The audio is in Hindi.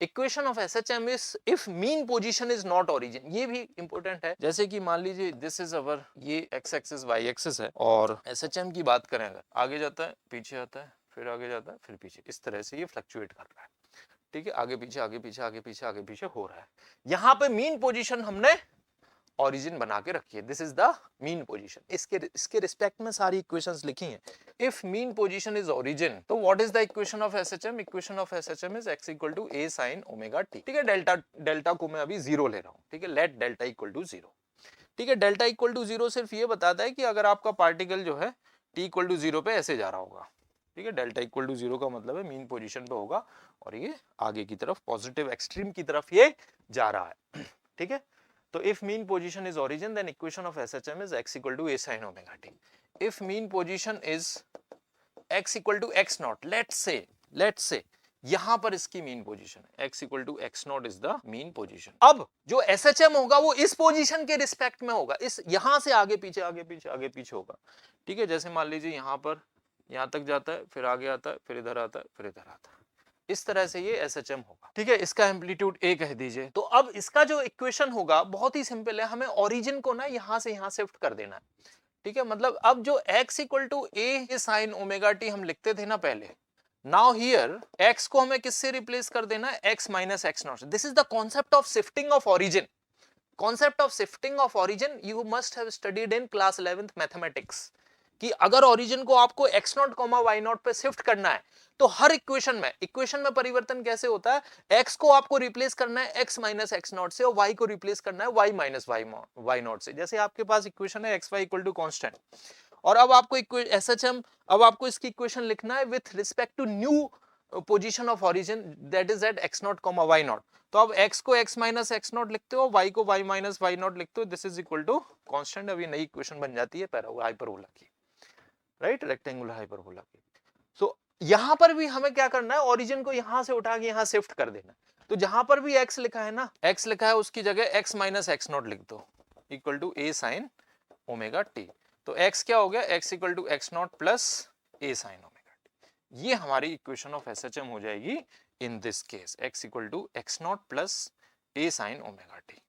Equation of SHM is if mean position is not origin. ये भी इंपॉर्टेंट है, जैसे कि मान लीजिए दिस इज अवर, ये एक्स एक्सिस वाई एक्सिस है, और एसएचएम की बात करें अगर, आगे जाता है पीछे आता है फिर आगे जाता है फिर पीछे, इस तरह से ये फ्लक्चुएट कर रहा है, ठीक है, आगे पीछे आगे पीछे आगे पीछे आगे पीछे हो रहा है। यहां पे मीन पोजीशन हमने ओरिजिन बना के रखी है, this is the mean position. इसके रिस्पेक्ट में सारी इक्वेशंस लिखी हैं। If mean position is origin, तो what is the equation of SHM? Equation of SHM is x equal to a sin omega t। ठीक है, डेल्टा को मैं अभी जीरो ले रहा हूं, ठीक है, let delta equal to zero. ठीक है, डेल्टा इक्वल टू जीरो सिर्फ ये बताता है कि अगर आपका पार्टिकल जो है t इक्वल टू जीरो पे ऐसे जा रहा होगा, ठीक है, डेल्टा इक्वल टू जीरो का मतलब है मीन पोजीशन पे होगा और ये आगे की तरफ पॉजिटिव एक्सट्रीम की तरफ ये जा रहा है। ठीक है, तो if mean position is origin, then equation of SHM is x equal to a sin omega t. If mean position is x equal to x naught, let's say यहां पर इसकी मीन पोजीशन है x equal to x naught is the mean position। अब जो SHM होगा वो इस पोजीशन के रिस्पेक्ट में होगा, इस यहां से आगे पीछे आगे पीछे आगे पीछे होगा। ठीक है, जैसे मान लीजिए यहां पर यहां तक जाता है फिर आगे आता है फिर इधर आता है फिर इधर आता है, इस तरह से ये एसएचएम होगा। ठीक है, इसका एम्पलीट्यूड ए कह दीजिए। तो अब इसका जो इक्वेशन होगा बहुत ही सिंपल है, हमें ओरिजिन को ना यहां से यहां शिफ्ट कर देना है। ठीक है, मतलब अब जो x equal to a sine omega t हम लिखते थे ना पहले, नाउ हियर x को हमें किससे रिप्लेस कर देना है? x minus x naught. This is the concept of shifting of origin. Concept of shifting of origin you must have studied in class 11th mathematics, कि अगर ओरिजिन को आपको x naught comma y naught पे शिफ्ट करना है तो हर इक्वेशन में परिवर्तन कैसे होता है? x को आपको रिप्लेस करना है x माइनस एक्स नॉट से और y को रिप्लेस करना है y माइनस वाई नॉट से। जैसे आपके पास इक्वेशन है x y equal to constant, और अब आपको एसएचएम, अब आपको इसकी इक्वेशन लिखना है with respect to new position of origin, that is at x naught comma y naught. तो अब x को x माइनस एक्स नॉट लिखते हो, y को y माइनस वाई नॉट लिखते हो, this is equal to constant. अब ये नई इक्वेशन बन जाती है हाइपरबोला की, राइट, रेक्टेंगुलर हाइपरबोला की। सो यहां पर भी हमें क्या करना है? ओरिजिन को यहां से उठा के यहां शिफ्ट कर देना। तो जहां पर भी x लिखा है ना, x लिखा है उसकी जगह x माइनस एक्स नॉट लिख दो, equal to a sine omega t. तो x क्या हो गया? x equal to x naught plus a sine omega t. ये हमारी इक्वेशन ऑफ एसएचएम हो जाएगी in this case, x equal to x naught plus a sine omega T.